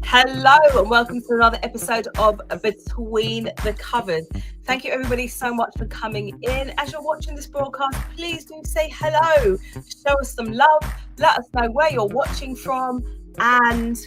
Hello and welcome to another episode of Between the Covers. Thank you everybody so much for coming in. As you're watching this broadcast, please do say hello. Show us some love. Let us know where you're watching from. And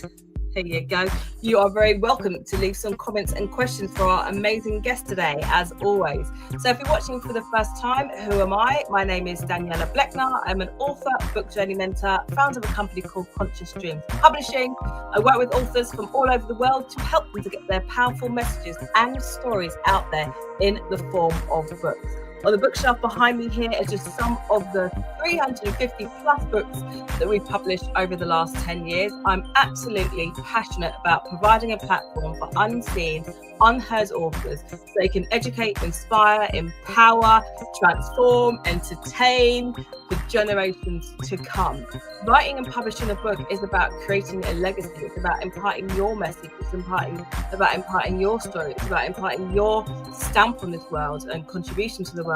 here you go. You are very welcome to leave some comments and questions for our amazing guest today, as always. So if you're watching for the first time, who am I? My name is Daniela Blechner. I'm an author, book journey mentor, founder of a company called Conscious Dreams Publishing. I work with authors from all over the world to help them to get their powerful messages and stories out there in the form of books. On the bookshelf behind me here are just some of the 350 plus books that we've published over the last 10 years. I'm absolutely passionate about providing a platform for unseen, unheard authors so they can educate, inspire, empower, transform, entertain the generations to come. Writing and publishing a book is about creating a legacy. It's about imparting your message. It's about imparting your story. It's about imparting your stamp on this world and contribution to the world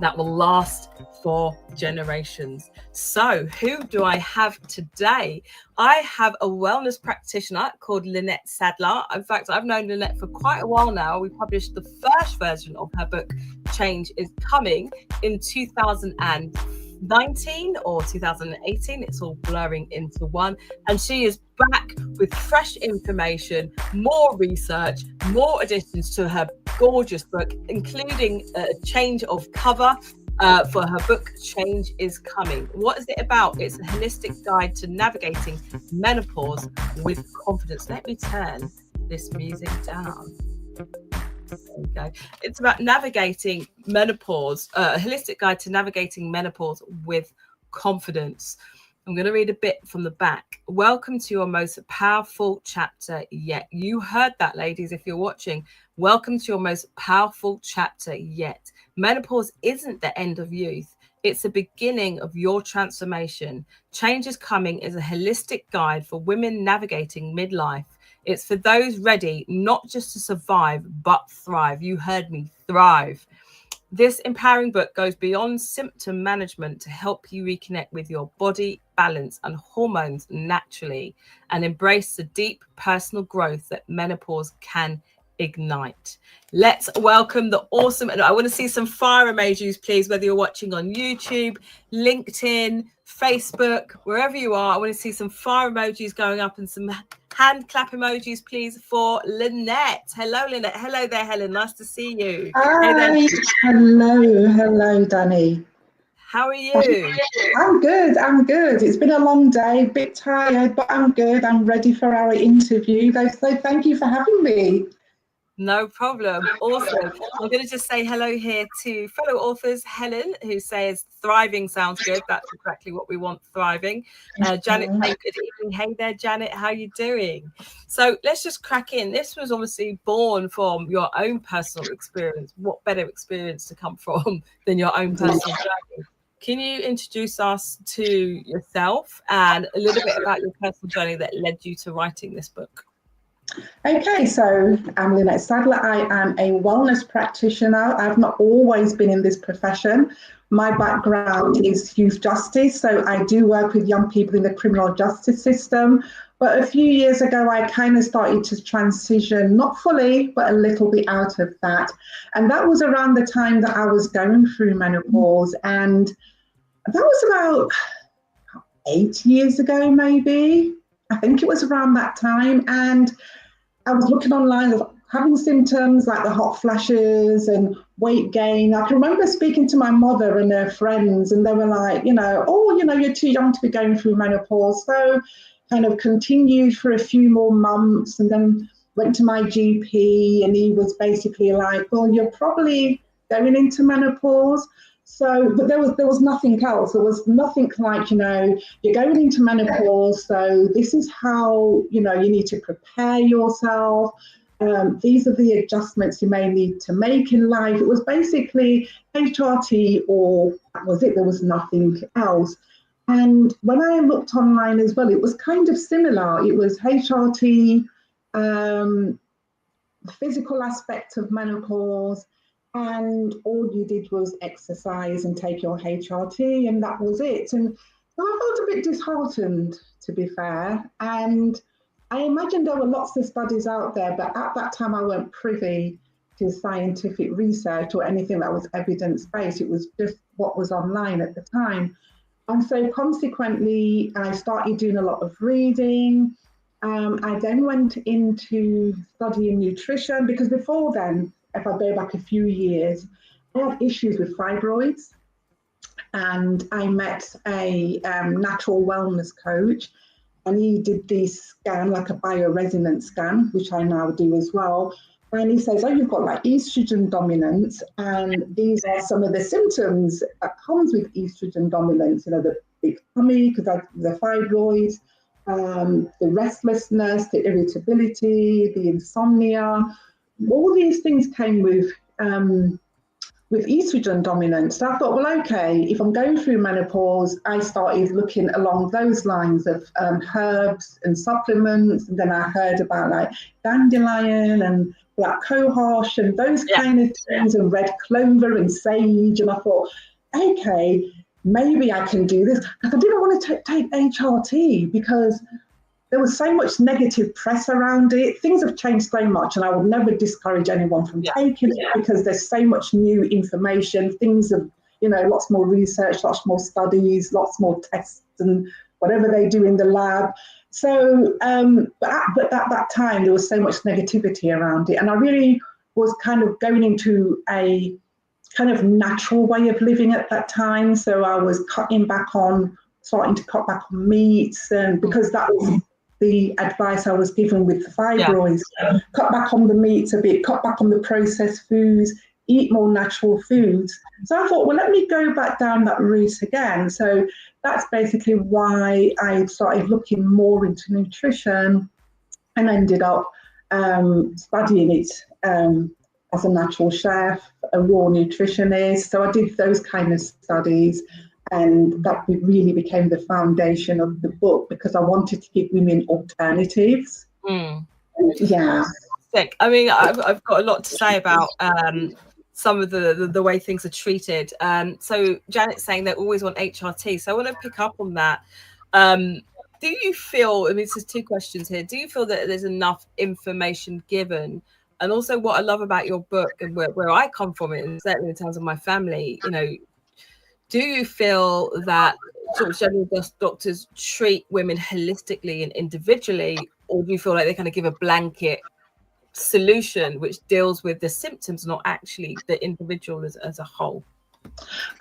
that will last for generations. So who do I have today? I have a wellness practitioner called Lynette Sadler. In fact, I've known Lynette for quite a while now. We published the first version of her book, Change is Coming, in 2019 or 2018. It's all blurring into one. And she is back with fresh information, more research, more additions to her gorgeous book, including a change of cover for her book, Change is Coming. What is it about? It's a holistic guide to navigating menopause with confidence. Let me turn this music down. There we go. It's about navigating menopause, a holistic guide to navigating menopause with confidence. I'm going to read a bit from the back. Welcome to your most powerful chapter yet. You heard that, ladies, if you're watching. Welcome to your most powerful chapter yet. Menopause isn't the end of youth. It's the beginning of your transformation. Change is Coming is a holistic guide for women navigating midlife. It's for those ready not just to survive, but thrive. You heard me, thrive. This empowering book goes beyond symptom management to help you reconnect with your body, balance, and hormones naturally and embrace the deep personal growth that menopause can ignite. Let's welcome the awesome, and I want to see some fire emojis, please, whether you're watching on YouTube, LinkedIn, Facebook, wherever you are. I want to see some fire emojis going up and some hand clap emojis, please, for Lynette. Hello, Lynette. Hello there, Helen. Nice to see you. Hi. Hey Hello, Danny. how are you? I'm good. It's been a long day, a bit tired, but I'm good. I'm ready for our interview. So thank you for having me. No problem. Awesome. I'm going to just say hello here to fellow authors, Helen, who says thriving sounds good. That's exactly what we want, thriving. Janet saying good evening. Hey there, Janet. How are you doing? So let's just crack in. This was obviously born from your own personal experience. What better experience to come from than your own personal journey? Can you introduce us to yourself and a little bit about your personal journey that led you to writing this book? Okay, so I'm Lynette Sadler. I am a wellness practitioner. I've not always been in this profession. My background is youth justice, so I do work with young people in the criminal justice system. But a few years ago, I kind of started to transition, not fully, but a little bit out of that. And that was around the time that I was going through menopause. And that was about 8 years ago, maybe. I think it was around that time. And I was looking online, having symptoms like the hot flashes and weight gain. I can remember speaking to my mother and her friends, and they were like, you're too young to be going through menopause. So kind of continued for a few more months and then went to my GP, and he was basically like, well, you're probably going into menopause. So, but there was nothing else. There was nothing like, you're going into menopause. So this is how, you need to prepare yourself. These are the adjustments you may need to make in life. It was basically HRT, or that was it. There was nothing else. And when I looked online as well, it was kind of similar. It was HRT, the physical aspect of menopause, and all you did was exercise and take your HRT, and that was it. And So I felt a bit disheartened, to be fair. And I imagine there were lots of studies out there, but at that time I weren't privy to scientific research or anything that was evidence-based. It was just what was online at the time. And so consequently, I started doing a lot of reading. I then went into studying nutrition because before then, if I go back a few years, I had issues with fibroids. And I met a natural wellness coach, and he did this scan, like a bioresonance scan, which I now do as well. And he says, oh, you've got like estrogen dominance, and these are some of the symptoms that comes with estrogen dominance, you know, the big tummy, because the fibroids, the restlessness, the irritability, the insomnia, all these things came with estrogen dominance. So I thought, well, okay, if I'm going through menopause, I started looking along those lines of herbs and supplements. And then I heard about like dandelion and black cohosh and those kind of things, and red clover and sage. And I thought, okay, maybe I can do this. Because I didn't want to take HRT because there was so much negative press around it. Things have changed so much, and I would never discourage anyone from taking it because there's so much new information. Things have, you know, lots more research, lots more studies, lots more tests and whatever they do in the lab. So, but at that time, there was so much negativity around it. And I really was kind of going into a kind of natural way of living at that time. So I was starting to cut back on meats, and because that was the advice I was given with the fibroids. Cut back on the meats a bit, cut back on the processed foods, eat more natural foods. So I thought, well, let me go back down that route again. So that's basically why I started looking more into nutrition and ended up studying it as a natural chef, a raw nutritionist. So I did those kind of studies. And that really became the foundation of the book because I wanted to give women alternatives. Yeah. I mean, I've got a lot to say about some of the way things are treated. So Janet's saying they always want HRT. So I want to pick up on that. Do you feel, I mean, there's two questions here. Do you feel that there's enough information given? And also what I love about your book and where I come from, and certainly in terms of my family, you know, do you feel that sort of general doctors treat women holistically and individually, or do you feel like they kind of give a blanket solution which deals with the symptoms, not actually the individual as a whole?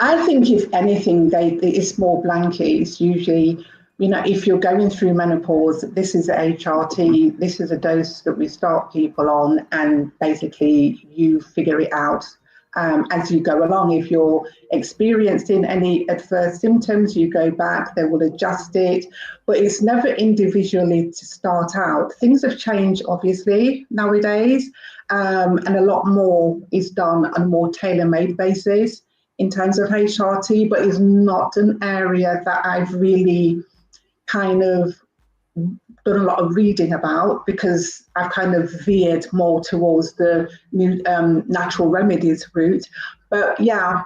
I think if anything, it's more blanket. It's usually, you know, if you're going through menopause, this is HRT, this is a dose that we start people on, and basically you figure it out as you go along. If you're experiencing any adverse symptoms, you go back, they will adjust it, but it's never individually to start out. Things have changed, obviously, nowadays, and a lot more is done on a more tailor-made basis in terms of HRT, but it's not an area that I've really kind of done a lot of reading about because I've kind of veered more towards the new natural remedies route. But yeah,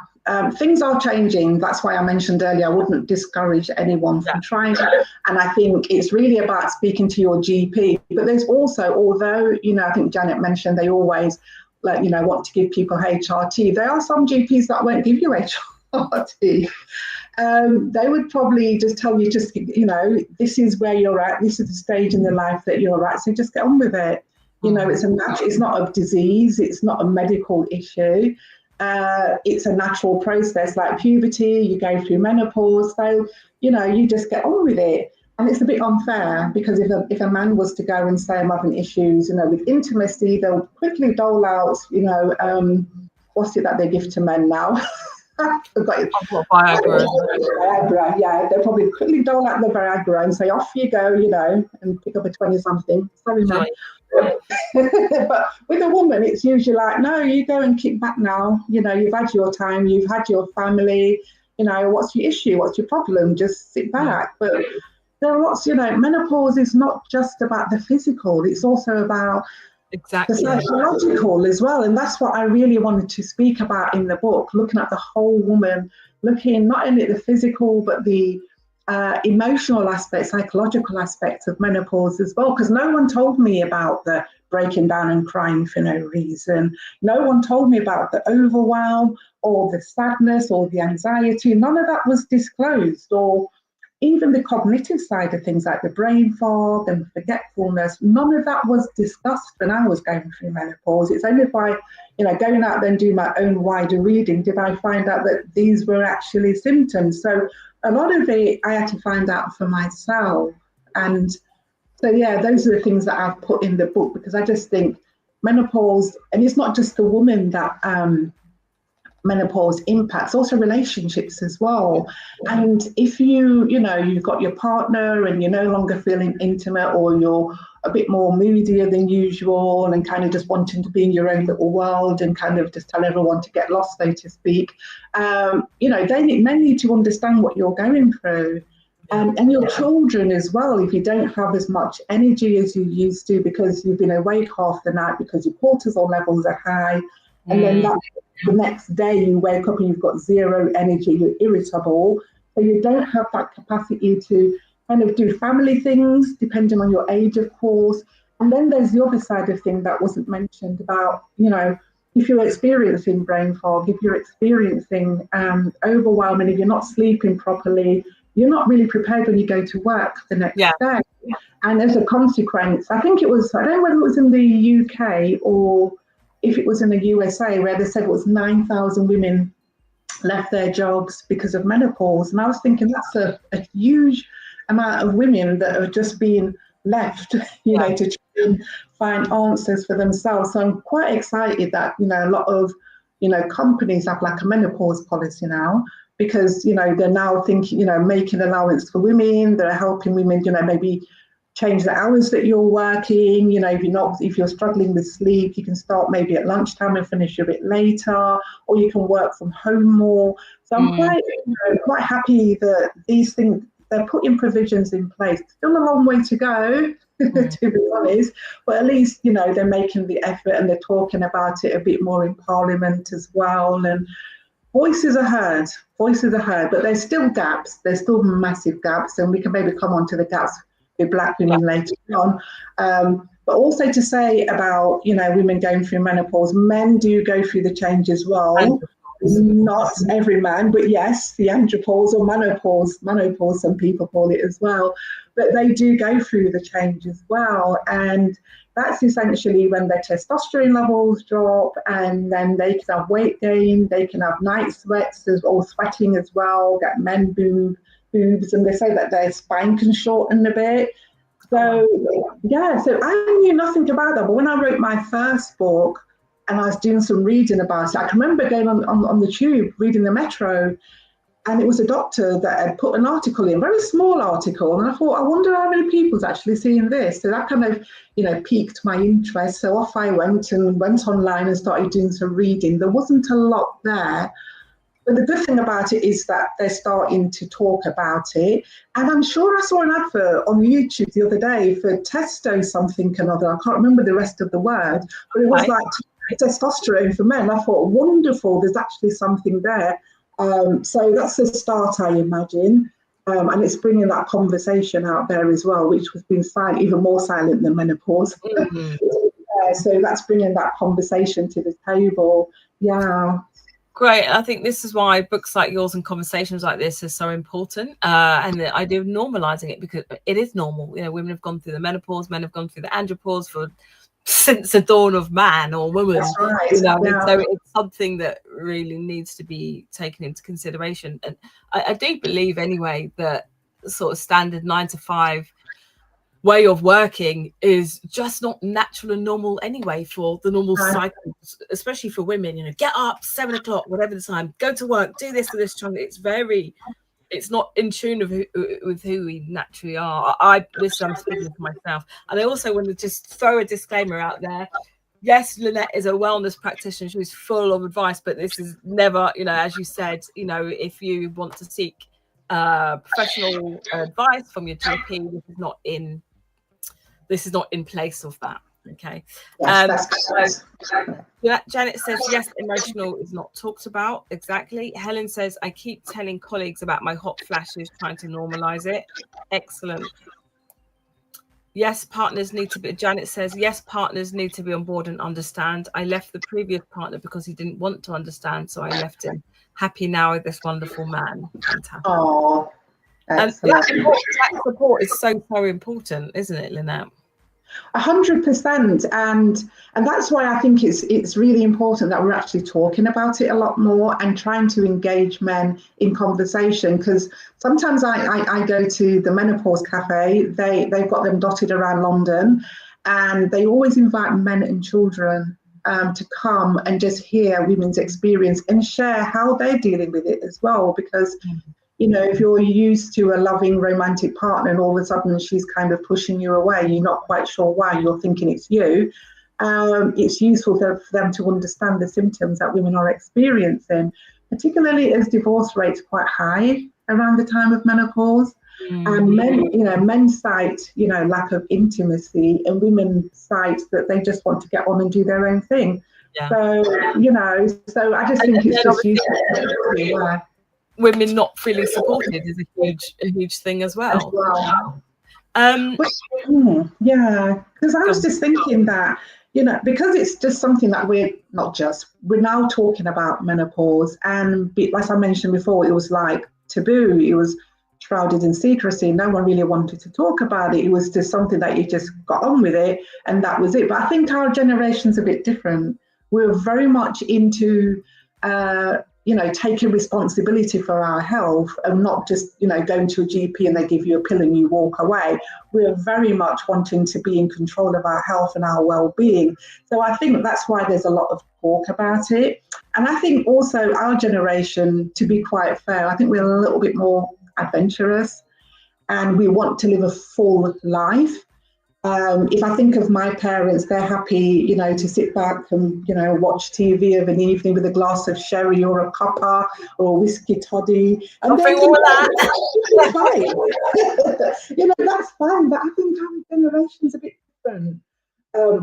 things are changing. That's why I mentioned earlier, I wouldn't discourage anyone from trying it. And I think it's really about speaking to your GP. But there's also, although, you know, I think Janet mentioned they always, like, you know, want to give people HRT. There are some GPs that won't give you HRT. They would probably just tell you, just, you know, this is where you're at, this is the stage in the life that you're at, so just get on with it. You know, it's not a disease, it's not a medical issue. It's a natural process like puberty, you go through menopause, so, you know, you just get on with it. And it's a bit unfair because if a man was to go and say I'm having issues, you know, with intimacy, they'll quickly dole out, you know, what's it that they give to men now? Viagra, yeah. They'll probably quickly dole out the Viagra and say, off you go, you know, and pick up a 20-something. Sorry, man. But with a woman, it's usually like, no, you go and kick back now. You know, you've had your time, you've had your family. You know, what's your issue? What's your problem? Just sit back. But there are lots, you know, menopause is not just about the physical. It's also about the psychological as well. And that's what I really wanted to speak about in the book, looking at the whole woman, looking not only at the physical, but the emotional aspects, psychological aspects of menopause as well, because no one told me about the breaking down and crying for no reason. No one told me about the overwhelm or the sadness or the anxiety. None of that was disclosed, or even the cognitive side of things like the brain fog and forgetfulness. None of that was discussed when I was going through menopause. It's only by, going out there and doing my own wider reading did I find out that these were actually symptoms. So a lot of it I had to find out for myself. And so, yeah, those are the things that I've put in the book, because I just think menopause, and it's not just the woman that menopause impacts, also relationships as well. And if you've got your partner and you're no longer feeling intimate, or you're a bit more moodier than usual and kind of just wanting to be in your own little world and kind of just tell everyone to get lost, so to speak, they need to understand what you're going through. And your children as well, if you don't have as much energy as you used to because you've been awake half the night because your cortisol levels are high, and then the next day you wake up and you've got zero energy, you're irritable, so you don't have that capacity to kind of do family things, depending on your age, of course. And then there's the other side of things that wasn't mentioned about, if you're experiencing brain fog, if you're experiencing overwhelm, and if you're not sleeping properly, you're not really prepared when you go to work the next day. And as a consequence, I don't know whether it was in the UK or if it was in the USA, where they said it was 9,000 women left their jobs because of menopause. And I was thinking that's a huge amount of women that are just being left, to try and find answers for themselves. So I'm quite excited that, a lot of, companies have like a menopause policy now, because, they're now thinking, making allowance for women. They're helping women, maybe change the hours that you're working. If you're struggling with sleep, you can start maybe at lunchtime and finish a bit later, or you can work from home more. So I'm quite happy that these things, they're putting provisions in place. Still a long way to go, to be honest, but at least, they're making the effort and they're talking about it a bit more in Parliament as well. And voices are heard, but there's still gaps. There's still massive gaps, and we can maybe come on to the gaps with Black women later on. But also to say about, women going through menopause, men do go through the change as well. Not every man, but yes, the andropause or menopause, some people call it as well. But they do go through the change as well. And that's essentially when their testosterone levels drop, and then they can have weight gain, they can have night sweats or sweating as well, get men boobs, and they say that their spine can shorten a bit. So, so I knew nothing about that. But when I wrote my first book and I was doing some reading about it, I can remember going on the tube, reading the Metro, and it was a doctor that had put an article in, a very small article, and I thought, I wonder how many people's actually seeing this. So that kind of, piqued my interest. So off I went online and started doing some reading. There wasn't a lot there, but the good thing about it is that they're starting to talk about it. And I'm sure I saw an advert on YouTube the other day for testo something another. I can't remember the rest of the word, but it was like testosterone for men. I thought, wonderful, there's actually something there. So that's a start, I imagine. And it's bringing that conversation out there as well, which was being silent, even more silent than menopause. So that's bringing that conversation to the table. Yeah. Great. I think this is why books like yours and conversations like this are so important. And the idea of normalizing it, because it is normal. Women have gone through the menopause, men have gone through the andropause since the dawn of man or woman. That's right. So it's something that really needs to be taken into consideration. And I do believe anyway that sort of standard 9 to 5 way of working is just not natural and normal anyway for the normal cycles, especially for women. Get up 7 o'clock, whatever the time, go to work, do this to this time. It's not in tune with who we naturally are. I'm speaking for myself. And I also want to just throw a disclaimer out there. Yes, Lynette is a wellness practitioner. She's full of advice, but this is never, as you said, if you want to seek professional advice from your GP, this is not in place of that. Okay. Yes, that's correct. Janet says, yes, emotional is not talked about. Exactly. Helen says, I keep telling colleagues about my hot flashes, trying to normalize it. Excellent. Yes, partners need to be, Janet says, yes, partners need to be on board and understand. I left the previous partner because he didn't want to understand, so I left him. Happy now with this wonderful man. Fantastic. Oh, And excellent. that support is so important, isn't it, Lynette? 100%, and that's why I think it's really important that we're actually talking about it a lot more and trying to engage men in conversation, because sometimes I go to the Menopause Cafe. They've got them dotted around London, and they always invite men and children to come and just hear women's experience and share how they're dealing with it as well, because you know, if you're used to a loving romantic partner and all of a sudden she's kind of pushing you away, you're not quite sure why, you're thinking it's you, it's useful for them to understand the symptoms that women are experiencing, particularly as divorce rates quite high around the time of menopause. And men cite, lack of intimacy, and women cite that they just want to get on and do their own thing. Yeah. So I just think it's just useful. Women not feeling supported is a huge thing as well. Yeah, because I was just thinking that, because it's just something that we're now talking about menopause, and like I mentioned before, it was like taboo. It was shrouded in secrecy. No one really wanted to talk about it. It was just something that you just got on with it, and that was it. But I think our generation's a bit different. We're very much into taking responsibility for our health, and not just, going to a GP and they give you a pill and you walk away. We're very much wanting to be in control of our health and our well-being. So I think that's why there's a lot of talk about it. And I think also our generation, to be quite fair, I think we're a little bit more adventurous and we want to live a full life. If I think of my parents, they're happy, to sit back and, watch TV of an evening with a glass of sherry or a cuppa or a whiskey toddy. And all that. That's fine. That's fine. But I think our generation's a bit different.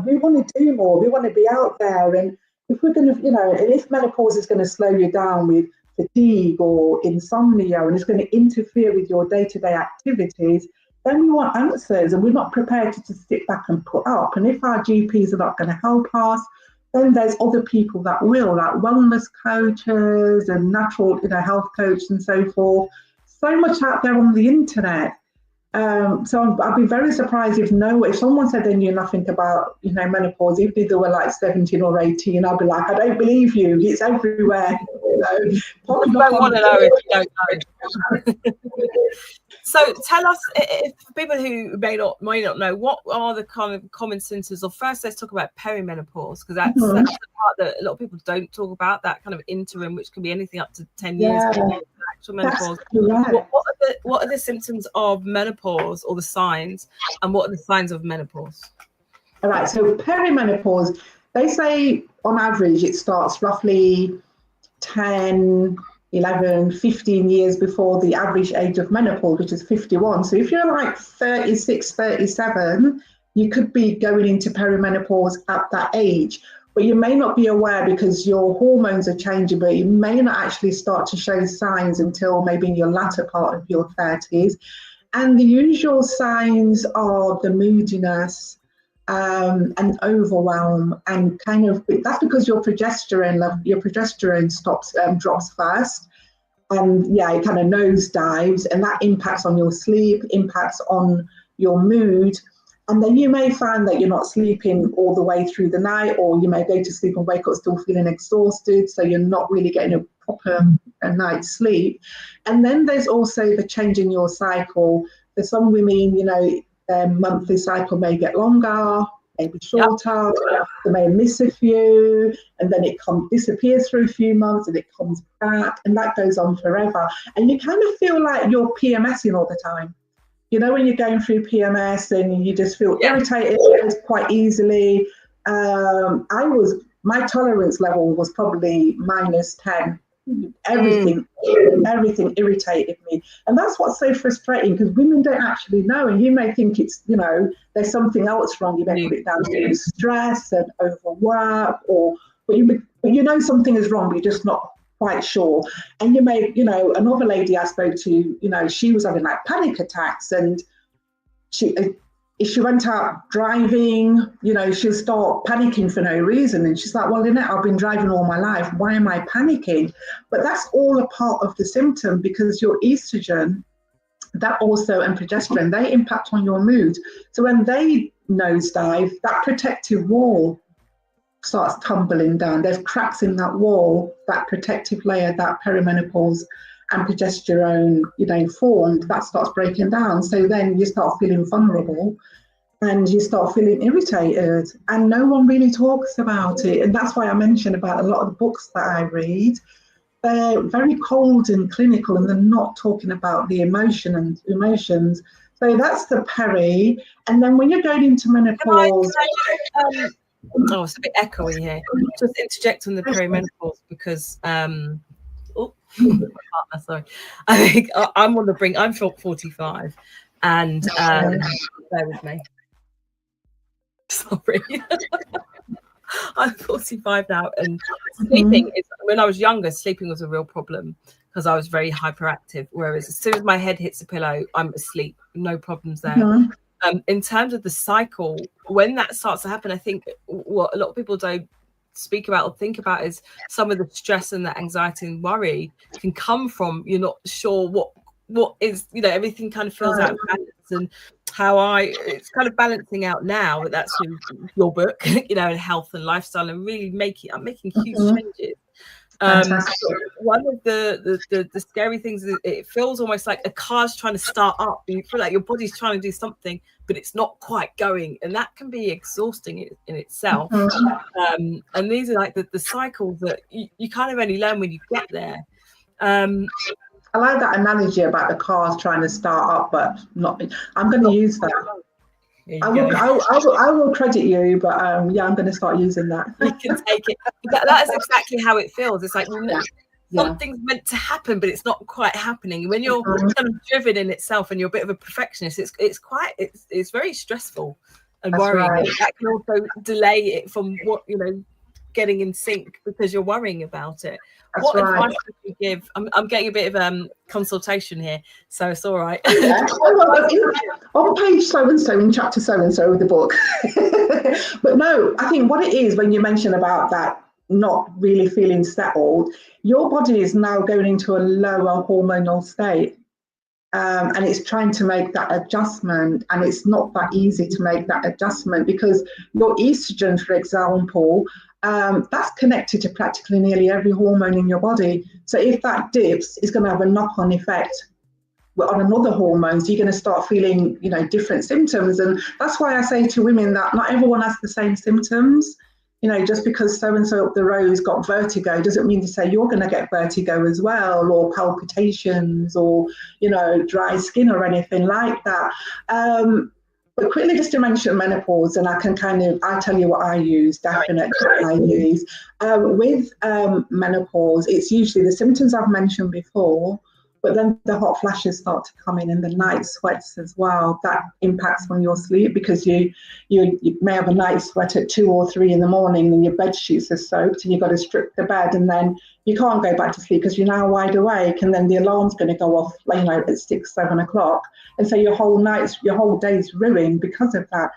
We want to do more. We want to be out there. And if we're going to, and if menopause is going to slow you down with fatigue or insomnia and it's going to interfere with your day-to-day activities, then we want answers, and we're not prepared to just sit back and put up. And if our GPs are not going to help us, then there's other people that will, like wellness coaches and natural, health coaches and so forth. So much out there on the internet. So I'd be very surprised if someone said they knew nothing about, menopause, even if they were like 17 or 18, I'd be like, I don't believe you. It's everywhere. You don't want to know if you don't know. So tell us, if people who may not know, what are the kind of common symptoms? Or first, let's talk about perimenopause, because that's the part that a lot of people don't talk about, that kind of interim, which can be anything up to 10 years before actual menopause. What are the symptoms of menopause, or the signs, and what are the signs of menopause? All right, so perimenopause, they say on average it starts roughly 10, 11, 15 years before the average age of menopause, which is 51. So if you're like 36, 37, you could be going into perimenopause at that age. But you may not be aware because your hormones are changing, but you may not actually start to show signs until maybe in your latter part of your 30s. And the usual signs are the moodiness, and overwhelm, and kind of that's because your progesterone drops first, and it kind of nosedives, and that impacts on your sleep, impacts on your mood, and then you may find that you're not sleeping all the way through the night, or you may go to sleep and wake up still feeling exhausted, so you're not really getting a proper night's sleep. And then there's also the change in your cycle. For some women, their monthly cycle may get longer, maybe shorter, they may miss a few, and then it disappears for a few months and it comes back, and that goes on forever. And you kind of feel like you're PMSing all the time. When you're going through PMS and you just feel irritated quite easily. My tolerance level was probably -10 everything irritated me. And that's what's so frustrating, because women don't actually know, and you may think it's, there's something else wrong. You may put it down to stress and overwork, but you know something is wrong, but you're just not quite sure. And you may, another lady I spoke to, she was having like panic attacks, and if she went out driving, she'll start panicking for no reason. And she's like, well, Lynette, I've been driving all my life. Why am I panicking? But that's all a part of the symptom, because your estrogen, that also, and progesterone, they impact on your mood. So when they nosedive, that protective wall starts tumbling down. There's cracks in that wall, that protective layer, that perimenopause and progesterone, formed, that starts breaking down. So then you start feeling vulnerable and you start feeling irritated, and no one really talks about it. And that's why I mentioned about a lot of the books that I read. They're very cold and clinical, and they're not talking about the emotions. So that's the peri. And then when you're going into menopause... it's a bit echoey here. Just interject on the perimenopause, because sorry. I think I'm on the brink. I'm 45, and bear with me. Sorry. I'm 45 now, and sleeping is, when I was younger, sleeping was a real problem because I was very hyperactive. Whereas as soon as my head hits the pillow, I'm asleep. No problems there. In terms of the cycle, when that starts to happen, I think what a lot of people don't speak about or think about is some of the stress and the anxiety and worry can come from you're not sure what is, everything kind of feels out of balance, and it's kind of balancing out now. But that's your book, and health and lifestyle, and really I'm making huge changes. One of the scary things is it feels almost like a car's trying to start up. You feel like your body's trying to do something, but it's not quite going, and that can be exhausting in itself. And these are like the cycles that you kind of only learn when you get there. I like that analogy about the cars trying to start up, but not. I'm going to use that. I will credit you, but I'm going to start using that. You can take it. That is exactly how it feels. It's like something's meant to happen, but it's not quite happening. When you're kind of driven in itself, and you're a bit of a perfectionist, it's very stressful and worrying. Right. That can also delay it from getting in sync, because you're worrying about it. That's what advice would you give? I'm getting a bit of consultation here, so it's all right. On page so and so, in chapter so and so of the book. But no, I think what it is, when you mention about that not really feeling settled, your body is now going into a lower hormonal state. And it's trying to make that adjustment, and it's not that easy to make that adjustment, because your estrogen, for example, that's connected to practically nearly every hormone in your body. So if that dips, it's going to have a knock-on effect on another hormone. So you're going to start feeling, different symptoms. And that's why I say to women that not everyone has the same symptoms. Just because so-and-so up the road's got vertigo doesn't mean to say you're going to get vertigo as well, or palpitations, or, dry skin or anything like that. But quickly, just to mention menopause, and I can I'll tell you what I use, definitely what I use. With menopause, it's usually the symptoms I've mentioned before, but then the hot flashes start to come in, and the night sweats as well. That impacts on your sleep, because you may have a night sweat at 2 or 3 in the morning, and your bed sheets are soaked, and you've got to strip the bed, and then you can't go back to sleep because you're now wide awake, and then the alarm's going to go off at 6, 7 o'clock. And so your whole day's ruined because of that.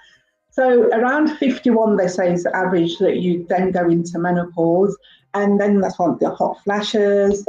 So around 51, they say, is the average that you then go into menopause. And then that's when the hot flashes,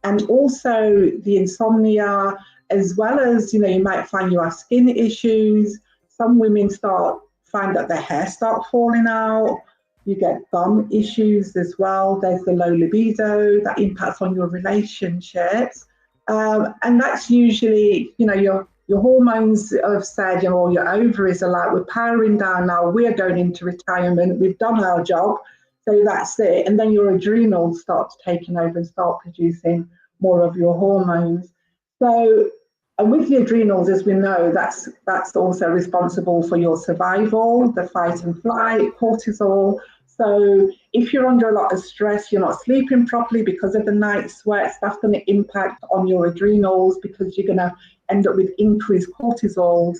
and also the insomnia, as well as, you might find you have skin issues. Some women find that their hair start falling out. You get gum issues as well. There's the low libido that impacts on your relationships. And that's usually, your hormones have said, or your ovaries are like, we're powering down now, we're going into retirement, we've done our job, so that's it. And then your adrenals start taking over and start producing more of your hormones. So, and with the adrenals, as we know, that's also responsible for your survival, the fight and flight, cortisol. So if you're under a lot of stress, you're not sleeping properly because of the night sweats, that's going to impact on your adrenals because you're going to end up with increased cortisols.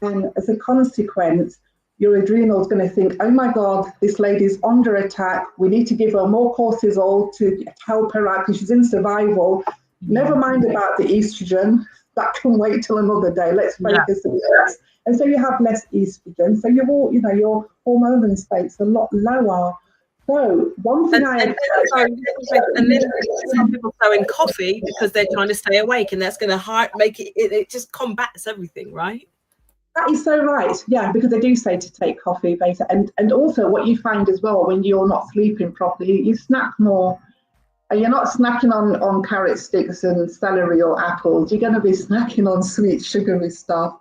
And as a consequence, your adrenals going to think, oh my God, this lady's under attack. We need to give her more cortisol to help her out because she's in survival. Never mind about the estrogen. That can wait till another day. Let's focus on this. And so you have less estrogen. So your hormone state's a lot lower. So one thing and then some people throw in coffee because they're trying to stay awake, and that's going to make it just combats everything, right? That is so right. Yeah, because they do say to take coffee, basically. And also what you find as well when you're not sleeping properly, you snack more. And you're not snacking on carrot sticks and celery or apples. You're going to be snacking on sweet, sugary stuff.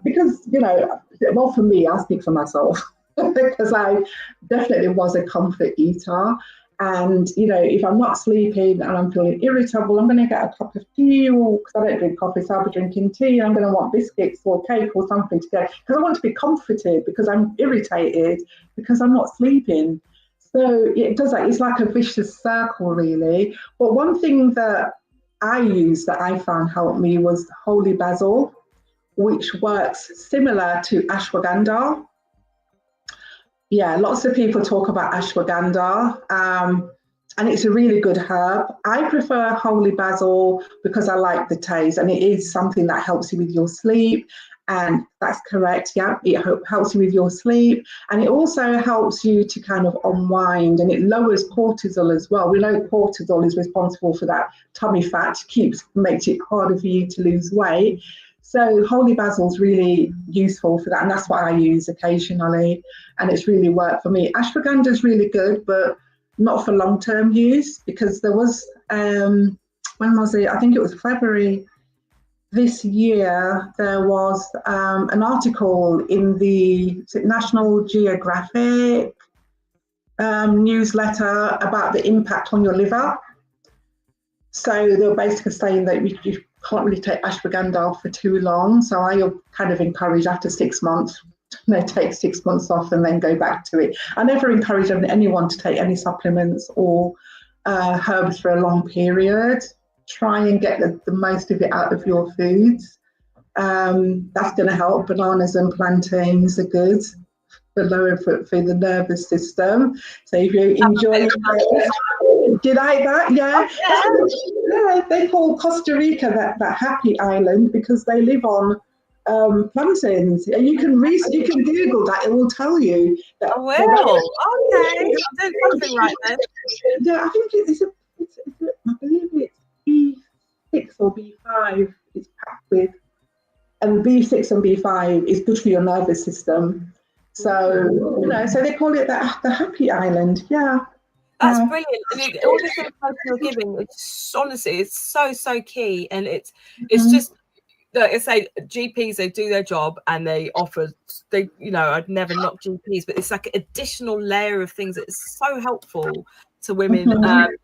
Because, well, for me, I'll speak for myself, because I definitely was a comfort eater. And, if I'm not sleeping and I'm feeling irritable, I'm going to get a cup of tea, because I don't drink coffee, so I'll be drinking tea. And I'm going to want biscuits or cake or something to go, because I want to be comforted, because I'm irritated, because I'm not sleeping. So it does that. It's like a vicious circle, really. But one thing that I used that I found helped me was holy basil, which works similar to ashwagandha. Yeah, lots of people talk about ashwagandha, and it's a really good herb. I prefer holy basil because I like the taste, and it is something that helps you with your sleep. And that's correct, yeah, it helps you with your sleep. And it also helps you to kind of unwind, and it lowers cortisol as well. We know cortisol is responsible for that tummy fat, makes it harder for you to lose weight. So holy basil is really useful for that, and that's what I use occasionally, and it's really worked for me. Ashwagandha is really good, but not for long-term use, because there was, when was it? I think it was February this year, there was an article in the National Geographic newsletter about the impact on your liver. So they were basically saying that you can't really take ashwagandha for too long. So I kind of encourage after 6 months, take 6 months off and then go back to it. I never encourage anyone to take any supplements or herbs for a long period. Try and get the most of it out of your foods. That's going to help. Bananas and plantains are good for the nervous system. So if you enjoy it, do you like that? Yeah. Yeah. They call Costa Rica that happy island because they live on plantains. You can Google that; it will tell you. That, oh, well, okay. I'm doing something right then. Yeah, I think it's I believe it's B6 or B5 is packed with, and B6 and B5 is good for your nervous system. So so they call it the happy island. Yeah. That's brilliant. And all this information you're giving, it's honestly, it's so key. And it's just, like I say, GPs, they do their job and they offer, I'd never knock GPs, but it's like an additional layer of things that is so helpful to women, and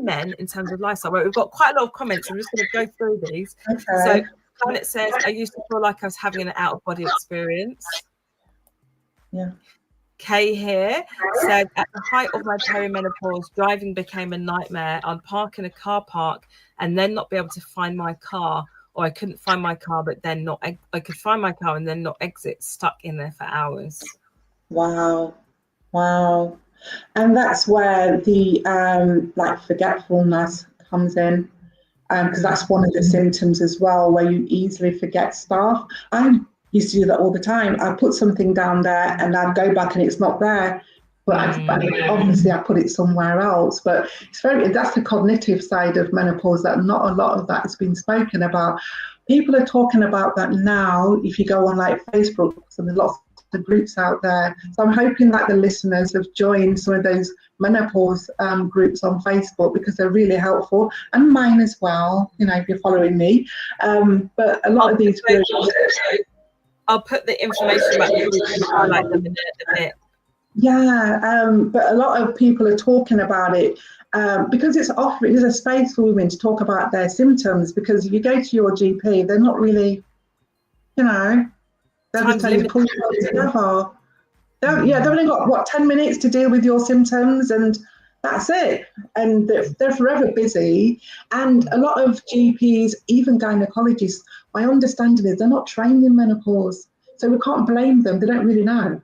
men in terms of lifestyle. Right, we've got quite a lot of comments. I'm just going to go through these. Okay. So Janet says, I used to feel like I was having an out-of-body experience. Yeah. Kay here said, at the height of my perimenopause, driving became a nightmare. I'd park in a car park and then not be able to find my car, or I couldn't find my car, but then I could find my car and then not exit, stuck in there for hours. Wow. And that's where the forgetfulness comes in, because that's one of the symptoms as well, where you easily forget stuff. I used to do that all the time. I put something down there and I'd go back and it's not there. But obviously I put it somewhere else. But that's the cognitive side of menopause, that not a lot of that has been spoken about. People are talking about that now. If you go on like Facebook, so there's lots of groups out there. So I'm hoping that the listeners have joined some of those menopause groups on Facebook, because they're really helpful, and mine as well, if you're following me. But a lot of these groups... I'll put the information about the group and highlight them in a bit. Yeah, but a lot of people are talking about it because it's a space for women to talk about their symptoms, because if you go to your GP, they're not really, they'll just tell you to pull it together. They've only got, what, 10 minutes to deal with your symptoms, and that's it. And they're forever busy. And a lot of GPs, even gynecologists, my understanding is they're not trained in menopause. So we can't blame them. They don't really know.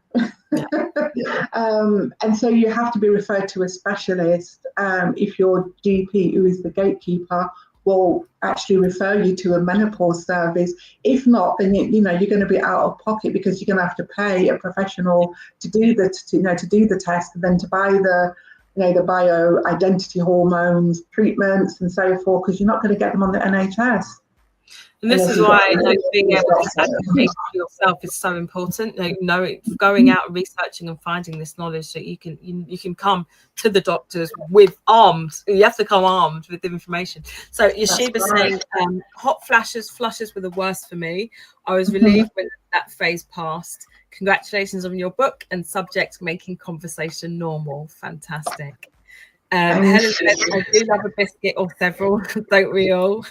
And so you have to be referred to a specialist. If your GP, who is the gatekeeper, will actually refer you to a menopause service. If not, then you're going to be out of pocket, because you're going to have to pay a professional to do the test, and then to buy the bio identity hormones, treatments, and so forth, because you're not going to get them on the NHS. And this is why being able to advocate for yourself is so important. Going out and researching and finding this knowledge, so you can come to the doctors with arms. You have to come armed with information. So Yashiba's saying, hot flushes were the worst for me. I was relieved when that phase passed. Congratulations on your book and subject making conversation normal. Fantastic. Helen says, I do love a biscuit or several, don't we all?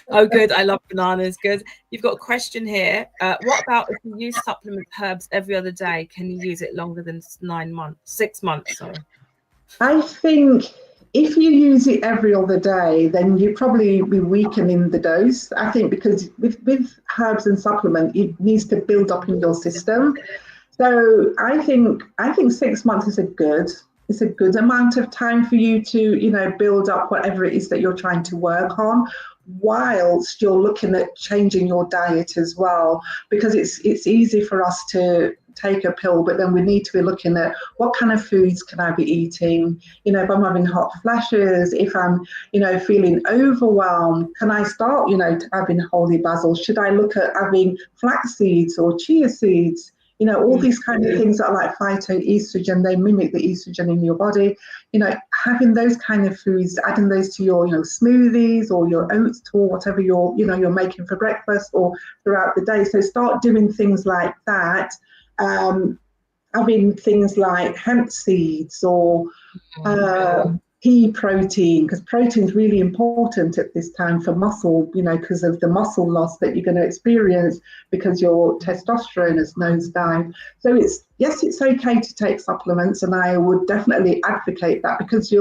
Oh, good. I love bananas. Good. You've got a question here. What about if you use supplement herbs every other day? Can you use it longer than 6 months? Sorry. I think if you use it every other day, then you probably be weakening the dose. I think because with herbs and supplement, it needs to build up in your system. So I think 6 months is a good amount of time for you to, build up whatever it is that you're trying to work on, whilst you're looking at changing your diet as well, because it's easy for us to take a pill, but then we need to be looking at what kind of foods can I be eating. If I'm having hot flashes, if I'm, feeling overwhelmed, can I start, having holy basil? Should I look at having flax seeds or chia seeds? All these kind of things that are like phytoestrogen, they mimic the estrogen in your body. Having those kind of foods, adding those to your, smoothies or your oats or whatever you're making for breakfast or throughout the day. So start doing things like that. Having things like hemp seeds or pea protein, because protein is really important at this time for muscle, because of the muscle loss that you're going to experience because your testosterone has nosedived. So it's okay to take supplements, and I would definitely advocate that, because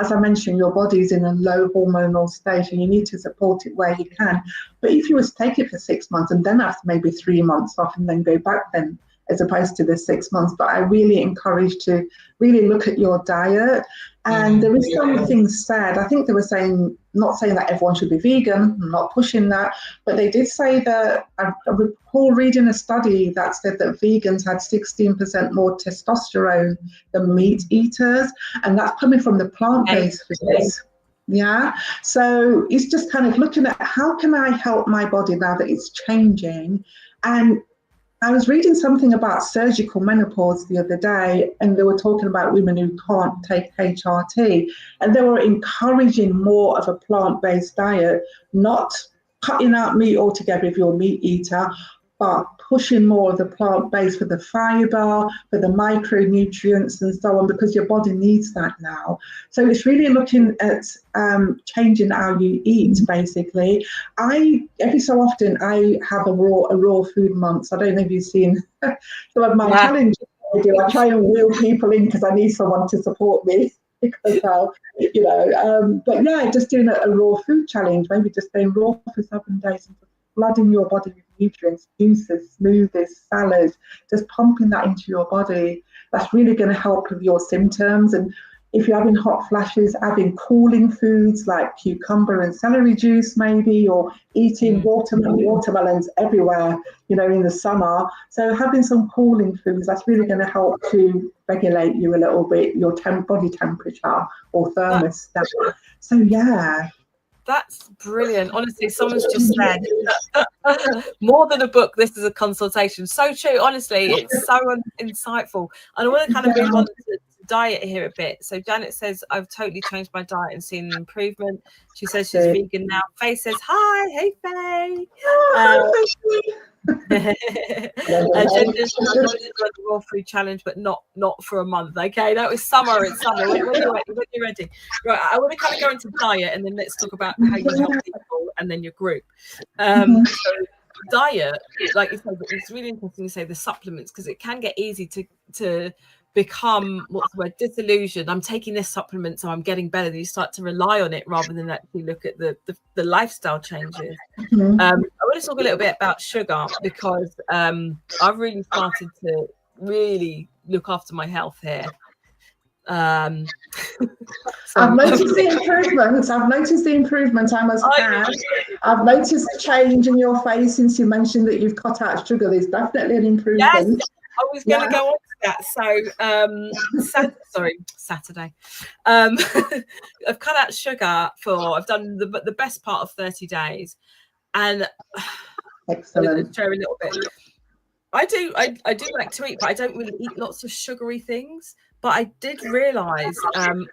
as I mentioned, your body's in a low hormonal state and you need to support it where you can. But if you were to take it for 6 months and then after maybe 3 months off and then go back then, as opposed to the 6 months. But I really encourage to really look at your diet. And there is some things said. I think they were not saying that everyone should be vegan, I'm not pushing that, but they did say that, I recall reading a study that said that vegans had 16% more testosterone than meat eaters, and that's coming from the plant-based foods. Yeah, so it's just kind of looking at how can I help my body now that it's changing. And I was reading something about surgical menopause the other day, and they were talking about women who can't take HRT, and they were encouraging more of a plant-based diet, not cutting out meat altogether if you're a meat eater, but pushing more of the plant-based for the fiber, for the micronutrients and so on, because your body needs that now. So it's really looking at changing how you eat, basically. Every so often, I have a raw food month. So I don't know if you've seen some of my challenges I do. I try and wheel people in because I need someone to support me. Because, but yeah, just doing a raw food challenge, maybe just staying raw for 7 days and flooding your body with nutrients, juices, smoothies, salads, just pumping that into your body. That's really going to help with your symptoms. And if you're having hot flashes, having cooling foods like cucumber and celery juice maybe, or eating watermelons everywhere, in the summer. So having some cooling foods, that's really going to help to regulate you a little bit, your body temperature or thermostat. So yeah. That's brilliant. Honestly, someone's just said more than a book, this is a consultation. So true. Honestly, it's so insightful. And I want to kind of move on to diet here a bit. So Janet says, I've totally changed my diet and seen an improvement. She says she's vegan now. Faye says, hi. Hey, Faye. Jenda's the raw food challenge, but not for a month. Okay, that was summer. It's summer. When you're ready. Right, I want to kind of go into diet, and then let's talk about how you help people, and then your group. So diet, like you said, it's really interesting to say the supplements, because it can get easy to become, what's the word, disillusioned. I'm taking this supplement, so I'm getting better. You start to rely on it rather than actually look at the lifestyle changes. Mm-hmm. I want to talk a little bit about sugar, because I've really started to really look after my health here. I've noticed the improvements. I must add. I've noticed the change in your face since you mentioned that you've cut out sugar. There's definitely an improvement. Yes, I was going to go on to that. So, Saturday. I've cut out sugar I've done the best part of 30 days. And excellent. Share a little bit. I do like to eat, but I don't really eat lots of sugary things. But I did realise I can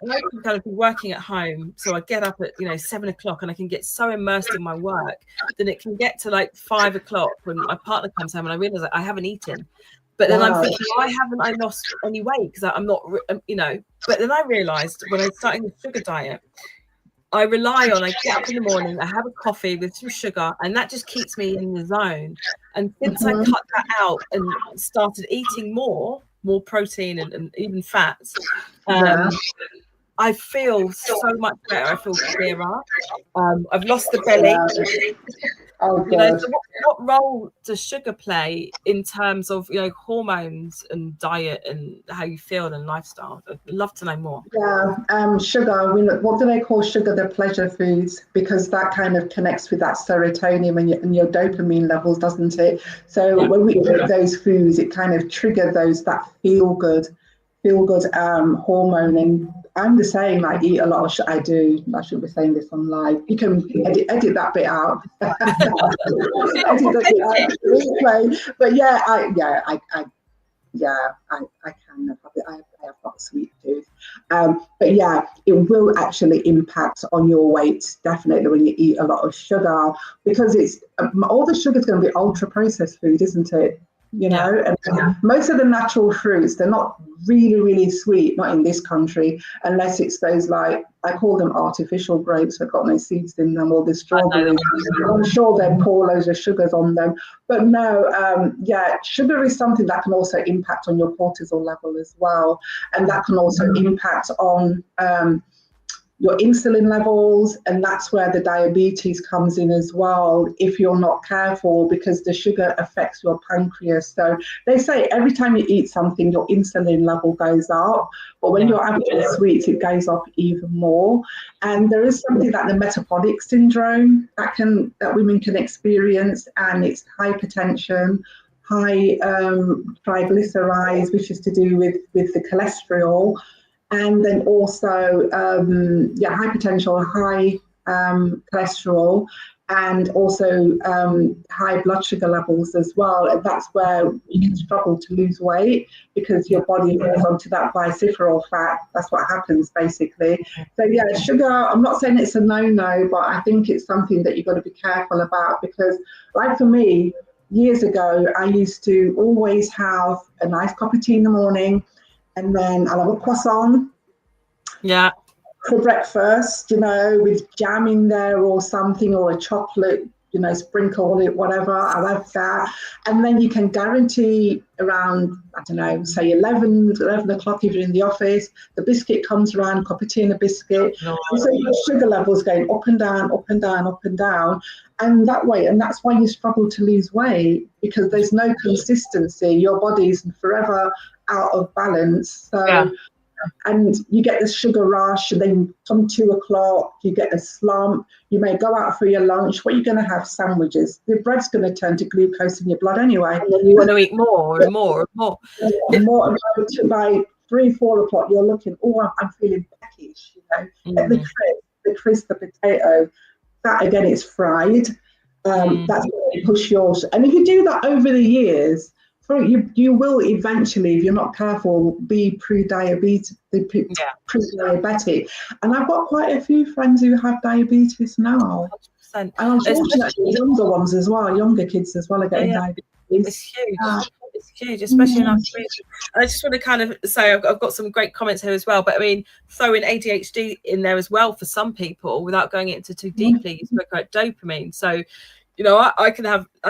kind of be working at home, so I get up at 7 o'clock, and I can get so immersed in my work that it can get to like 5 o'clock when my partner comes home, and I realise I haven't eaten. But then I'm thinking, why haven't I lost any weight? Because I'm not, But then I realised when I was starting the sugar diet, I rely on, I get up in the morning, I have a coffee with some sugar, and that just keeps me in the zone. And since I cut that out and started eating more protein and even fats, I feel so much better. I feel clearer. I've lost the belly. Oh, God. So what role does sugar play in terms of hormones and diet and how you feel and lifestyle? I'd love to know more. Yeah, sugar. What do they call sugar? The pleasure foods, because that kind of connects with that serotonin and your dopamine levels, doesn't it? So when we eat those foods, it kind of triggers that feel good hormone. And I'm the same. I eat a lot of I do. I shouldn't be saying this on live. You can edit that bit out. Edit that bit out. Replay. But I can have it. I have got a sweet tooth. But it will actually impact on your weight, definitely, when you eat a lot of sugar, because it's all the sugar is going to be ultra processed food, isn't it? And most of the natural fruits, they're not really, really sweet, not in this country, unless it's those, like, I call them artificial grapes. They've got no seeds in them, or the strawberries. I'm sure they pour loads of sugars on them. But no, sugar is something that can also impact on your cortisol level as well. And that can also impact on your insulin levels, and that's where the diabetes comes in as well, if you're not careful, because the sugar affects your pancreas. So they say every time you eat something, your insulin level goes up, but when you're having sweets, it goes up even more. And there is something like the metabolic syndrome that women can experience, and it's hypertension, high triglycerides, which is to do with the cholesterol. And then also, hypertension, high cholesterol, and also high blood sugar levels as well. And that's where you can struggle to lose weight, because your body goes onto that visceral fat. That's what happens, basically. So, sugar, I'm not saying it's a no-no, but I think it's something that you've got to be careful about, because, like for me, years ago, I used to always have a nice cup of tea in the morning, and then I'll have a croissant for breakfast, with jam in there or something, or a chocolate, sprinkle on it, whatever. I have that. And then you can guarantee around, I don't know, say 11 o'clock if you're in the office, the biscuit comes around, cup of tea and a biscuit. And so your sugar levels going up and down, up and down, up and down. And that way, and that's why you struggle to lose weight, because there's no consistency. Your body's forever out of balance. So and you get the sugar rush, and then come 2 o'clock, you get a slump. You may go out for your lunch. What are you going to have? Sandwiches. Your bread's going to turn to glucose in your blood anyway. And then you want to eat more and more and more. More by 3, 4 o'clock, you're looking, I'm feeling peckish, the crisp, the potato, that again is fried. That's going to push yours. And if you do that over the years, you will eventually, if you're not careful, be pre-diabetic. And I've got quite a few friends who have diabetes now. 100%. And unfortunately, younger ones as well, younger kids as well are getting diabetes. It's huge. It's huge, especially in our community. And I just want to kind of say, I've got some great comments here as well, but I mean, throw in ADHD in there as well for some people without going into too deeply. You spoke about dopamine. So you know, I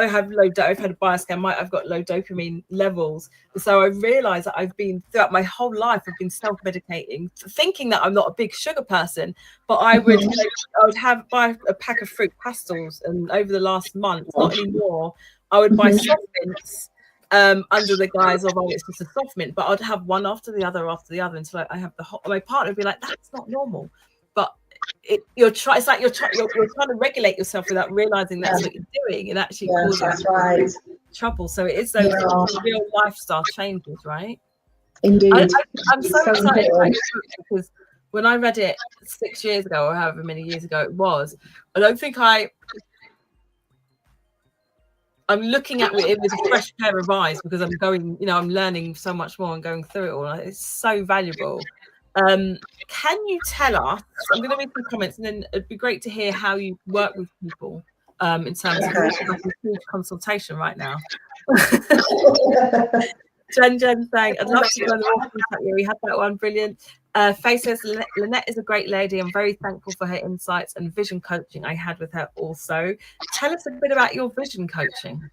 have low, I've had a bioscan, I've got low dopamine levels. So I realized that I've been, throughout my whole life, I've been self-medicating, thinking that I'm not a big sugar person, but I would buy a pack of fruit pastels, and over the last month, not anymore, I would buy soft mints, under the guise of, oh, it's just a soft mint, but I'd have one after the other until I have the whole, my partner would be like, that's not normal. But it's like you're trying to regulate yourself without realizing that's what you're doing, and actually causing trouble. So it is those real lifestyle changes, right? Indeed. I'm so excited about this book, because when I read it 6 years ago, or however many years ago it was, I don't think I'm looking at it with a fresh pair of eyes, because I'm going, you know, I'm learning so much more and going through it all. It's so valuable. Can you tell us, I'm going to read some comments, and then it'd be great to hear how you work with people, in terms of like a huge consultation right now. Jen saying, I'd love to go on the walking track. We had that one, brilliant. Faye says, Lynette is a great lady. I'm very thankful for her insights and vision coaching I had with her also. Tell us a bit about your vision coaching.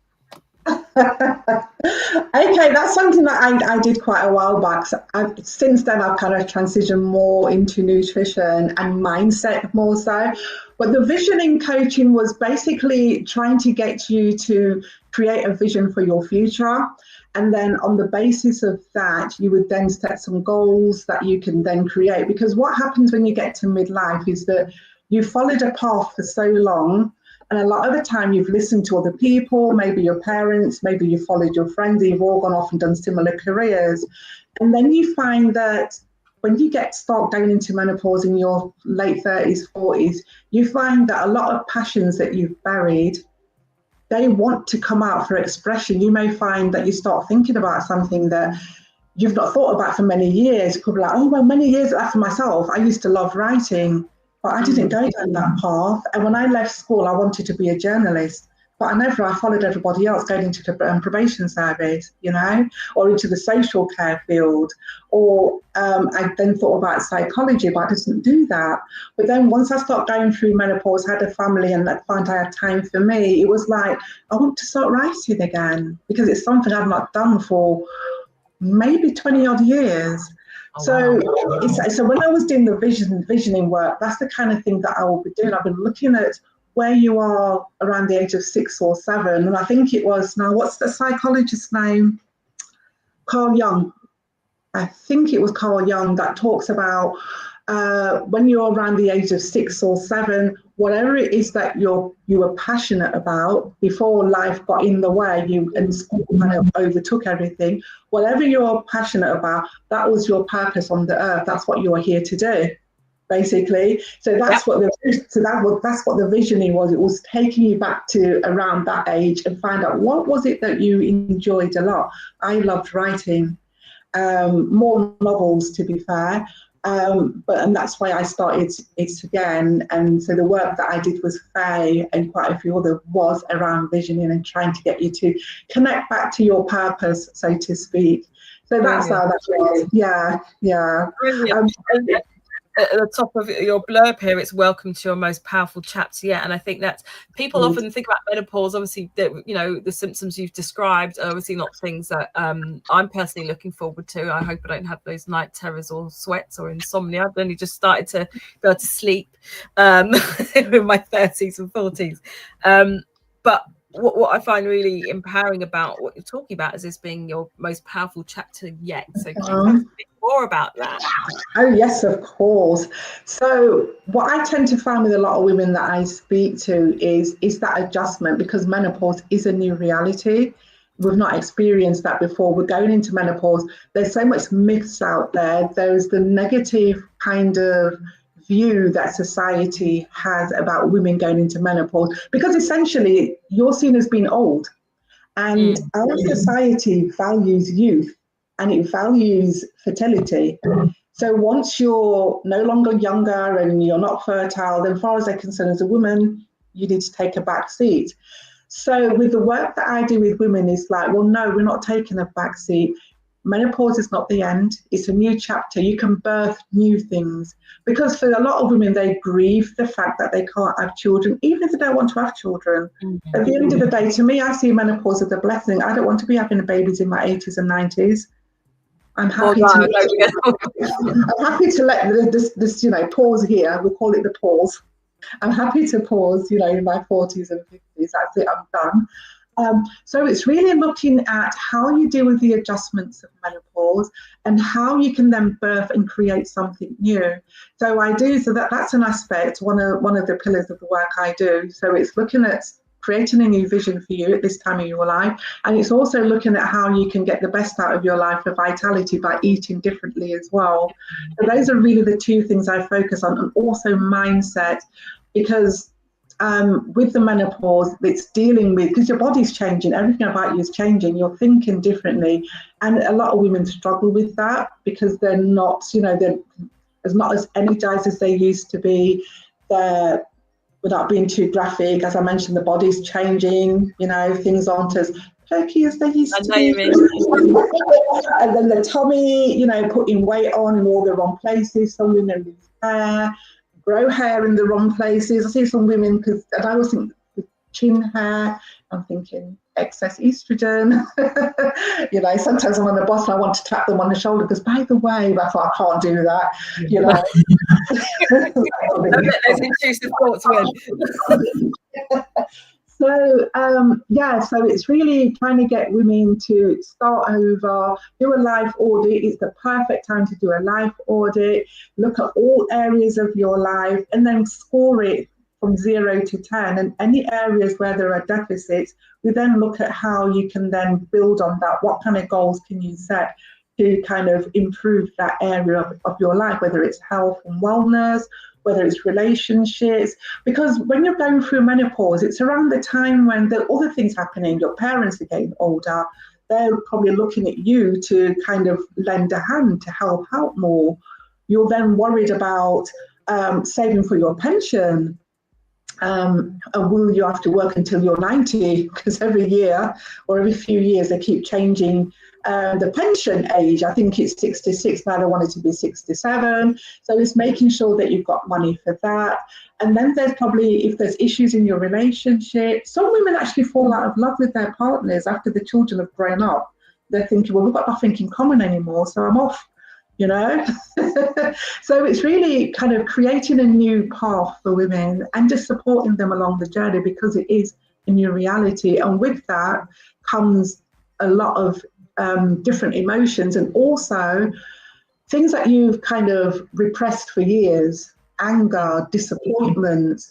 Okay, that's something that I did quite a while back. So since then, I've kind of transitioned more into nutrition and mindset more so. But the visioning coaching was basically trying to get you to create a vision for your future. And then on the basis of that, you would then set some goals that you can then create. Because what happens when you get to midlife is that you followed a path for so long, and a lot of the time you've listened to other people, maybe your parents, maybe you followed your friends, you've all gone off and done similar careers. And then you find that when you start going into menopause in your late 30s, 40s, you find that a lot of passions that you've buried, they want to come out for expression. You may find that you start thinking about something that you've not thought about for many years. You could be like, oh, well, many years after myself, I used to love writing, but I didn't go down that path. And when I left school, I wanted to be a journalist, but I followed everybody else going into the probation service, you know, or into the social care field. Or I then thought about psychology, but I didn't do that. But then once I started going through menopause, had a family, and I found I had time for me, it was like, I want to start writing again, because it's something I've not done for maybe 20 odd years. So when I was doing the visioning work, that's the kind of thing that I will be doing. I've been looking at where you are around the age of 6 or 7. And I think it was, now what's the psychologist's name? Carl Jung. I think it was Carl Jung that talks about when you're around the age of 6 or 7, whatever it is that you were passionate about before life got in the way, and school kind of overtook everything. Whatever you're passionate about, that was your purpose on the earth. That's what you were here to do, basically. So that's what the visioning was. It was taking you back to around that age and find out what was it that you enjoyed a lot. I loved writing, more novels, to be fair. And that's why I started it again. And so the work that I did with Faye and quite a few other was around visioning and trying to get you to connect back to your purpose, so to speak. So that's how that was. Yeah. At the top of your blurb here, it's welcome to your most powerful chapter yet. And I think that people often think about menopause, obviously, that, you know, the symptoms you've described are obviously not things that I'm personally looking forward to. I hope I don't have those night terrors or sweats or insomnia. I've only just started to be able to sleep in my 30s and 40s. But what I find really empowering about what you're talking about is this being your most powerful chapter yet. So can you tell us a bit more about that? Oh, yes, of course. So what I tend to find with a lot of women that I speak to is that adjustment, because menopause is a new reality. We've not experienced that before. We're going into menopause. There's so much myths out there. There's the negative kind of view that society has about women going into menopause, because essentially you're seen as being old, and our society values youth and it values fertility. So once you're no longer younger and you're not fertile, then as far as they're concerned, as a woman, you need to take a back seat. So with the work that I do with women, it's like, well, no, we're not taking a back seat. menopause is not the end. It's a new chapter. You can birth new things. Because for a lot of women, they grieve the fact that they can't have children, even if they don't want to have children. Mm-hmm. At the end of the day, to me, I see menopause as a blessing. I don't want to be having babies in my 80s and 90s. I'm happy I'm happy to let this pause here. We call it the pause. I'm happy to pause, in my 40s and 50s. That's it, I'm done. So it's really looking at how you deal with the adjustments of menopause and how you can then birth and create something new. So that's an aspect, one of the pillars of the work I do. So it's looking at creating a new vision for you at this time of your life. And it's also looking at how you can get the best out of your life for vitality by eating differently as well. So those are really the two things I focus on, and also mindset, because with the menopause, it's dealing with, because your body's changing, everything about you is changing, you're thinking differently. And a lot of women struggle with that because they're not, they're not as energized as they used to be. They're, without being too graphic, as I mentioned, the body's changing, things aren't as perky as they used to be. And then the tummy, putting weight on in all the wrong places. Some women lose hair, grow hair in the wrong places. I see some women, and I always think with chin hair, I'm thinking excess estrogen. Sometimes I'm on the bus and I want to tap them on the shoulder because, by the way, I thought I can't do that. Those intrusive thoughts win. So it's really trying to get women to start over, do a life audit. It's the perfect time to do a life audit, look at all areas of your life and then score it from 0 to 10. And any areas where there are deficits, we then look at how you can then build on that. What kind of goals can you set to kind of improve that area of your life, whether it's health and wellness, whether it's relationships, because when you're going through menopause, it's around the time when the other things happening, your parents are getting older, they're probably looking at you to kind of lend a hand to help out more. You're then worried about saving for your pension. And will you have to work until you're 90? Because every year or every few years they keep changing the pension age. I think it's 66 now, they want it to be 67. So it's making sure that you've got money for that. And then there's probably, if there's issues in your relationship, some women actually fall out of love with their partners after the children have grown up. They're thinking, well, we've got nothing in common anymore, so I'm off. So it's really kind of creating a new path for women and just supporting them along the journey, because it is a new reality. And with that comes a lot of different emotions, and also things that you've kind of repressed for years, anger, disappointment,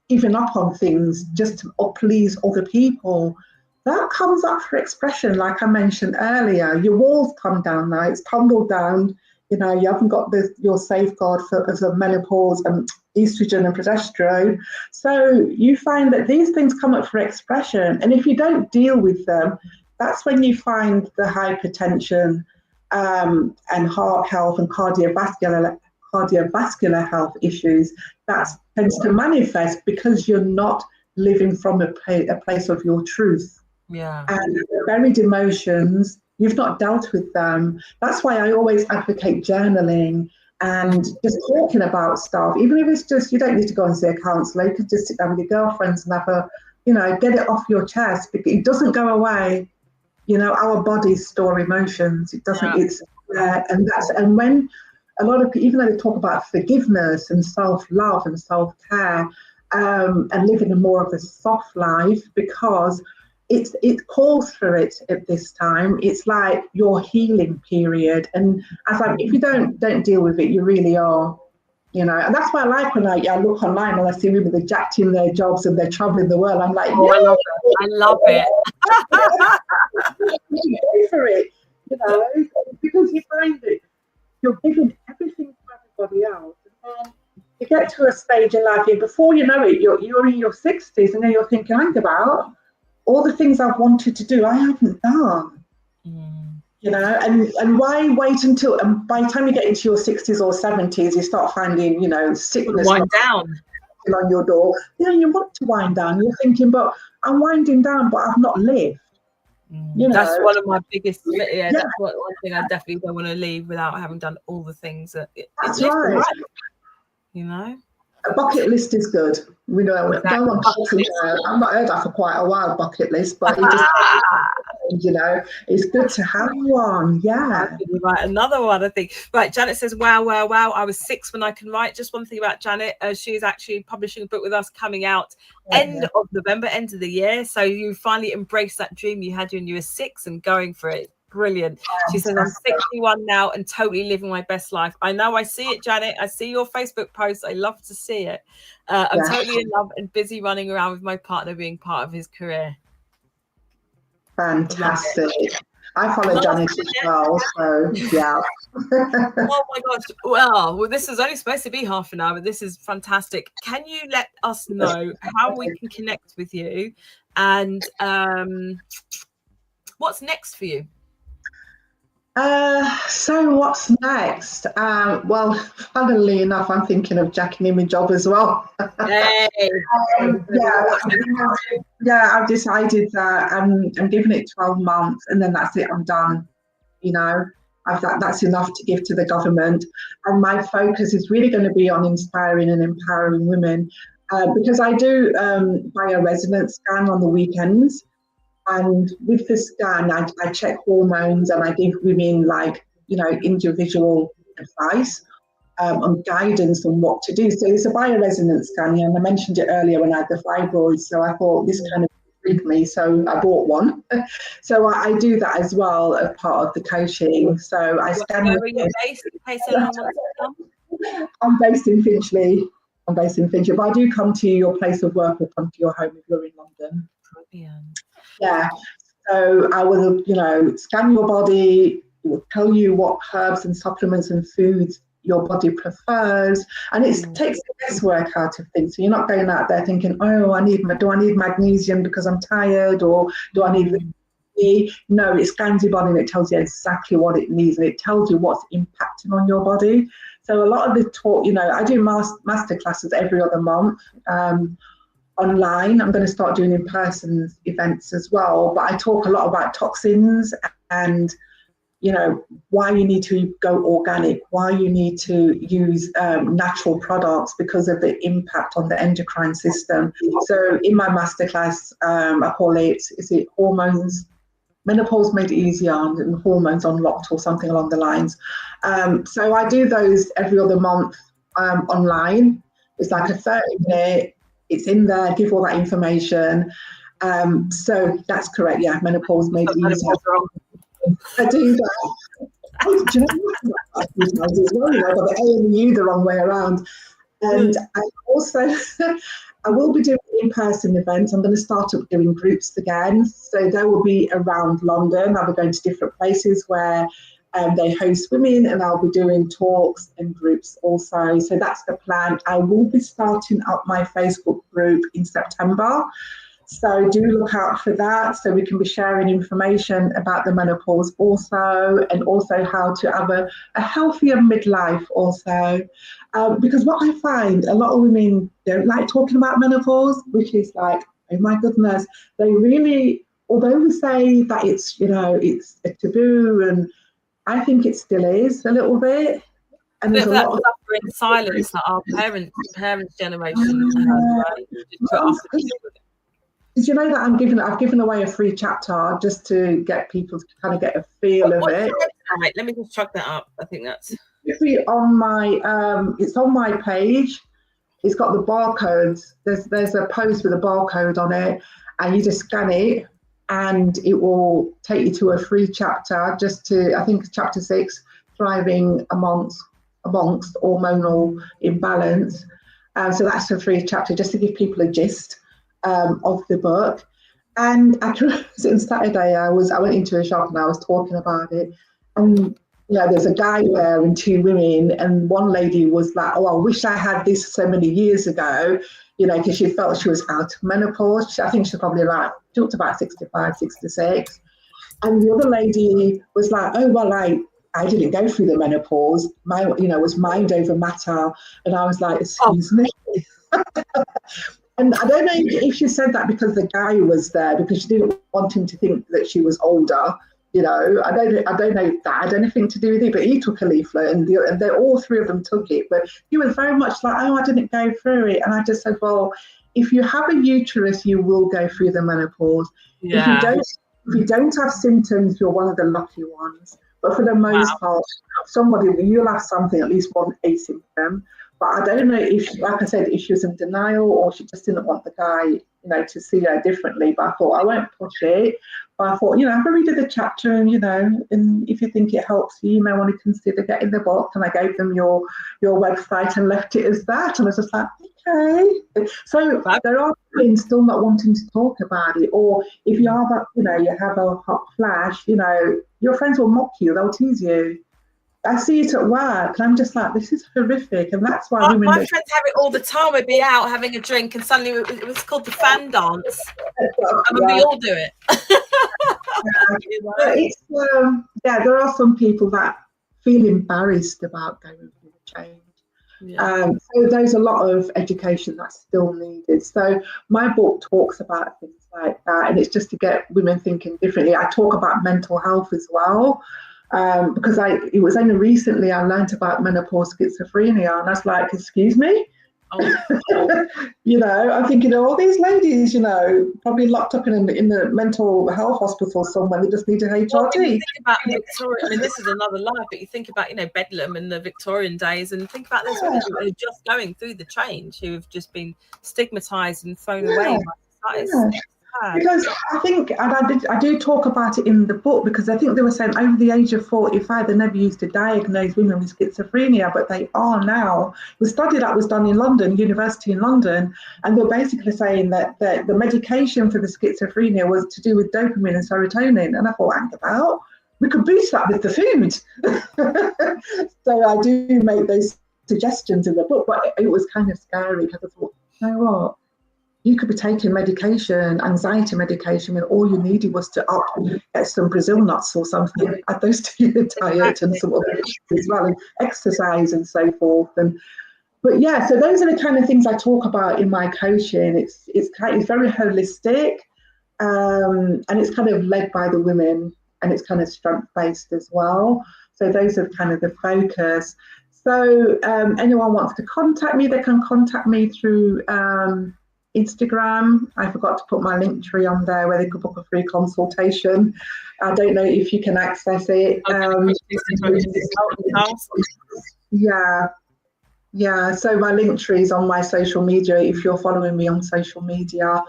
giving up on things just to please other people. That comes up for expression, like I mentioned earlier. Your walls come down now, it's tumbled down. You haven't got your safeguard of the menopause and estrogen and progesterone. So you find that these things come up for expression. And if you don't deal with them, that's when you find the hypertension and heart health and cardiovascular health issues. That tends to manifest because you're not living from a place of your truth. Yeah. And the buried emotions, you've not dealt with them. That's why I always advocate journaling and just talking about stuff. Even if it's just, you don't need to go and see a counsellor, you could just sit down with your girlfriends and have get it off your chest, because it doesn't go away. Our bodies store emotions. It doesn't, it's and when a lot of people, even though they talk about forgiveness and self-love and self-care, and living a more of a soft life, because it calls for it at this time. It's like your healing period, and if you don't deal with it, you really are, and that's why I like when I look online and I see women, they're jacked in their jobs and they're traveling the world. I'm like, I love it. Go for it, because you find that you're giving everything to everybody else, and then you get to a stage in life, and before you know it, you're in your 60s, and then you're thinking, hang about all the things I've wanted to do, I haven't done. And why wait until, and by the time you get into your 60s or 70s, you start finding, sickness wind down on your door. You want to wind down. You're thinking, but I'm winding down, but I've not lived. You know, that's one of my biggest. Yeah, that's one thing I definitely don't want to leave without having done all the things that. That's right. You know, a bucket list is good. We don't want to. I've not heard that for quite a while. Bucket list, but it just, you know, it's good to have one. Yeah. Right, another one, I think. Right, Janet says, wow. I was 6 when I can write. Just one thing about Janet, she's actually publishing a book with us coming out end of November, end of the year. So you finally embraced that dream you had when you were 6 and going for it. Brilliant. She says, I'm 61 now and totally living my best life. I know, I see it, Janet. I see your Facebook posts. I love to see it. I'm totally in love and busy running around with my partner being part of his career. Fantastic. I follow Janet as well, so yeah. Oh my gosh. Well, this is only supposed to be half an hour, but this is fantastic. Can you let us know how we can connect with you and what's next for you? So what's next? Well, funnily enough, I'm thinking of jacking in my job as well. Hey. I've decided that I'm giving it 12 months and then that's it, I'm done. You know, that's enough to give to the government. And my focus is really going to be on inspiring and empowering women because I do bioresonance scan on the weekends. And with the scan, I check hormones and I give women individual advice on guidance on what to do. So it's a bioresonance scan, and I mentioned it earlier when I had the fibroids. So I thought this kind of intrigued me, so I bought one. So I do that as well as part of the coaching. So I scan. Where are you based? I'm based in Finchley. But I do come to your place of work or come to your home if you're in London. Yeah, so I will, scan your body, it will tell you what herbs and supplements and foods your body prefers, and it takes the guesswork out of things. So you're not going out there thinking, oh, do I need magnesium because I'm tired, or do I need vitamin D? No, it scans your body and it tells you exactly what it needs, and it tells you what's impacting on your body. So a lot of the talk, I do master classes every other month. Online. I'm going to start doing in-person events as well, but I talk a lot about toxins and why you need to go organic, why you need to use natural products because of the impact on the endocrine system. So in my masterclass, I call it, is it hormones, menopause made easier and hormones unlocked or something along the lines. So I do those every other month online. It's like a 30-minute. It's in there, give all that information. So that's correct, yeah, menopause made easier. I do that. Do you know what? I got the A and the U the wrong way around. And I will be doing in-person events. I'm going to start up doing groups again. So they will be around London. I'll be going to different places where they host women, and I'll be doing talks and groups also. So that's the plan. I will be starting up my Facebook group in September. So do look out for that. So we can be sharing information about the menopause also, and also how to have a healthier midlife also. Because what I find, a lot of women don't like talking about menopause, which is like, oh my goodness, they really, although we say that it's, it's a taboo, and I think it still is a little bit. And there's a lot of suffering silence that our parents' generation has, Did you know that I've given away a free chapter just to get people to kind of get a feel of it? Let me just chuck that up. I think that's on my it's on my page. It's got the barcodes. There's a post with a barcode on it, and you just scan it, and it will take you to a free chapter, I think it's chapter 6, thriving amongst hormonal imbalance. So that's a free chapter just to give people a gist of the book. And on Saturday, I went into a shop and I was talking about it, and there's a guy there and 2 women, and one lady was like, oh, I wish I had this so many years ago, because she felt she was out of menopause. I think she's probably she looked about 65, 66. And the other lady was like, oh, well, I didn't go through the menopause. Was mind over matter. And I was like, excuse me. And I don't know if she said that because the guy was there, because she didn't want him to think that she was older. You know, I don't know if that had anything to do with it, but he took a leaflet, and they all three of them took it. But he was very much like, oh, I didn't go through it. And I just said, well, if you have a uterus, you will go through the menopause. Yeah. If you don't have symptoms, you're one of the lucky ones. But for the most part, you'll have something, at least one a symptom. But I don't know if, like I said, if she was in denial or she just didn't want the guy, you know, to see her differently. But I thought, I won't push it. But I thought, you know, have a read of the chapter, and, you know, and if you think it helps you, you may want to consider getting the book. And I gave them your website and left it as that. And I was just like, okay. So there are women still not wanting to talk about it. Or if you are that, you know, you have a hot flash, you know, your friends will mock you, they'll tease you. I see it at work, and I'm just like, this is horrific, and that's why women. My friends have it all the time. We'd be out having a drink, and suddenly it was called the fan dance, and we all do it. There are some people that feel embarrassed about going through the change. Yeah. So there's a lot of education that's still needed. So my book talks about things like that, and it's just to get women thinking differently. I talk about mental health as well. Because it was only recently I learned about menopause schizophrenia, and I was like, excuse me? Oh. You know, I'm thinking, all these ladies, you know, probably locked up in the mental health hospital somewhere, they just need a HRT. Well, you think about Victoria, I mean, this is another life, but you think about, you know, Bedlam and the Victorian days, and think about those women who are just going through the change, who have just been stigmatized and thrown away by society. Because I think, and I do talk about it in the book, because I think they were saying over the age of 45, they never used to diagnose women with schizophrenia, but they are now. The study that was done in London, University in London, and they're basically saying that the medication for the schizophrenia was to do with dopamine and serotonin. And I thought, hang about, we could boost that with the food. So I do make those suggestions in the book, but it was kind of scary, because I thought, you know what? You could be taking medication, anxiety medication, and all you needed was to get some Brazil nuts or something, add those to your diet, and some other things as well, and exercise and so forth. But yeah, so those are the kind of things I talk about in my coaching. It's very holistic, and it's kind of led by the women, and it's kind of strength based as well. So those are kind of the focus. So anyone wants to contact me, they can contact me through Instagram. I forgot to put my link tree on there where they could book a free consultation. I don't know if you can access it. Yeah. So my link tree is on my social media. If you're following me on social media,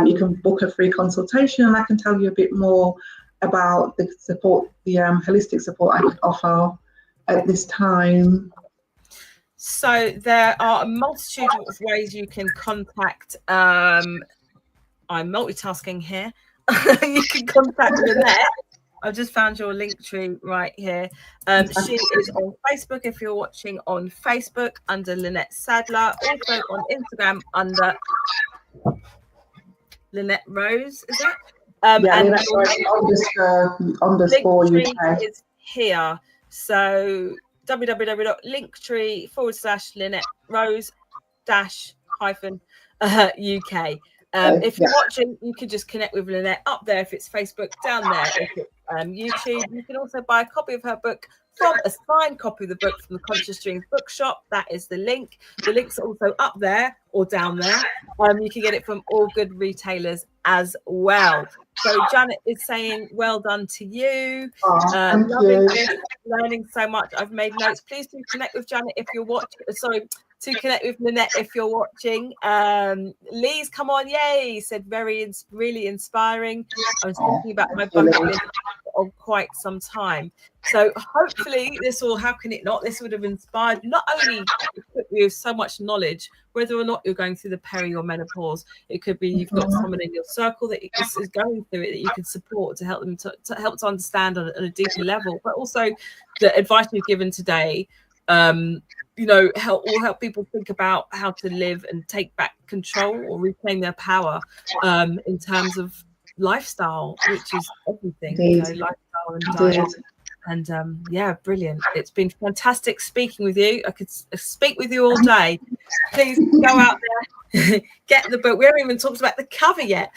you can book a free consultation, and I can tell you a bit more about the support, the holistic support I could offer at this time. So there are a multitude of ways you can contact. I'm multitasking here. You can contact Lynette. I've just found your link tree right here. She is on Facebook if you're watching on Facebook under Lynette Sadler. Also on Instagram under Lynette Rose. Is it? And Lynette Rose underscore UK is here. So www.linktree/Lynette Rose -UK. If you're watching, you can just connect with Lynette up there if it's Facebook, down there if it's YouTube. You can also buy a copy of her book, from a signed copy of the book from the Conscious Dreams bookshop. That is the link. The link's are also up there or down there. You can get it from all good retailers as well. So Janet is saying, well done to you. Loving this, learning so much. I've made notes. Please do connect with Janet if you're watching. To connect with Lynette if you're watching. Lee's come on, yay, said really inspiring. I was thinking about my bucket list for quite some time. So hopefully this will, how can it not? This would have inspired not only you with so much knowledge, whether or not you're going through the peri or menopause. It could be you've got someone in your circle that is going through it that you can support to help them to help to understand on a deeper level. But also the advice we've given today, will help people think about how to live and take back control or reclaim their power in terms of lifestyle, which is everything. Lifestyle and diet. And yeah, brilliant. It's been fantastic speaking with you. I could speak with you all day. Please go out there, get the book. We haven't even talked about the cover yet.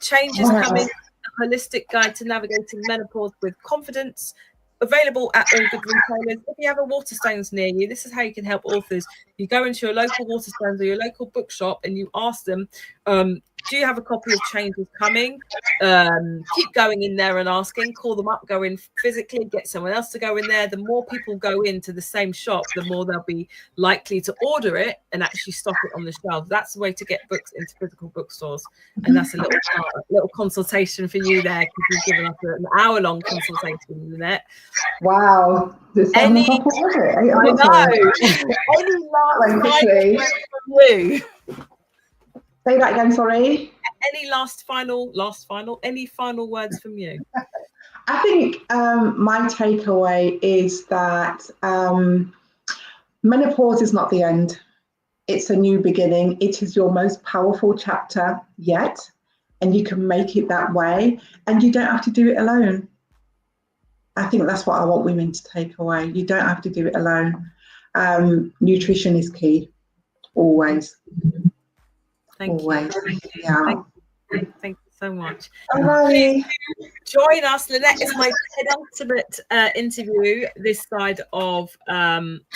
Changes Coming, a holistic guide to navigating menopause with confidence. Available at all good retailers. If you have a Waterstones near you, this is how you can help authors. You go into your local Waterstones or your local bookshop and you ask them, do you have a copy of Changes Coming? Keep going in there and asking, call them up, go in physically, get someone else to go in there. The more people go into the same shop, the more they'll be likely to order it and actually stock it on the shelves. That's the way to get books into physical bookstores. And that's a little consultation for you there, because you've given us an hour-long consultation, Lynette. Wow. Any last words from you? Say that again, sorry. Any any final words from you? I think my takeaway is that menopause is not the end. It's a new beginning. It is your most powerful chapter yet, and you can make it that way, and you don't have to do it alone. I think that's what I want women to take away. You don't have to do it alone. Nutrition is key, always. Thank always. You. Yeah. Thank you so much. Please join us. Lynette is my penultimate interview this side of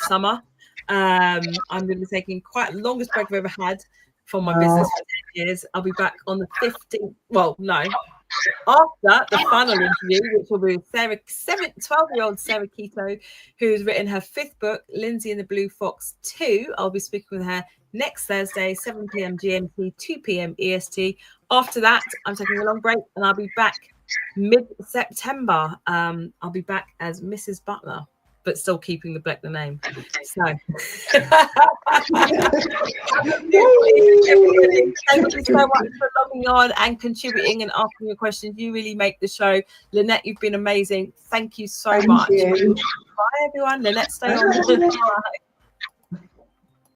summer. I'm going to be taking quite the longest break I've ever had from my business for 10 years. I'll be back on the 15th. Well, no. After the final interview, which will be with 12-year-old Sarah Keto, who's written her 5th book, Lindsay and the Blue Fox 2. I'll be speaking with her next Thursday, 7 p.m. GMT, 2 p.m. EST. After that, I'm taking a long break and I'll be back mid-September. I'll be back as Mrs. Butler, but still keeping the Blechner name. So, thank you so much for logging on and contributing and asking your questions. You really make the show. Lynette, you've been amazing. Thank you so much. Bye, everyone. Lynette, stay on.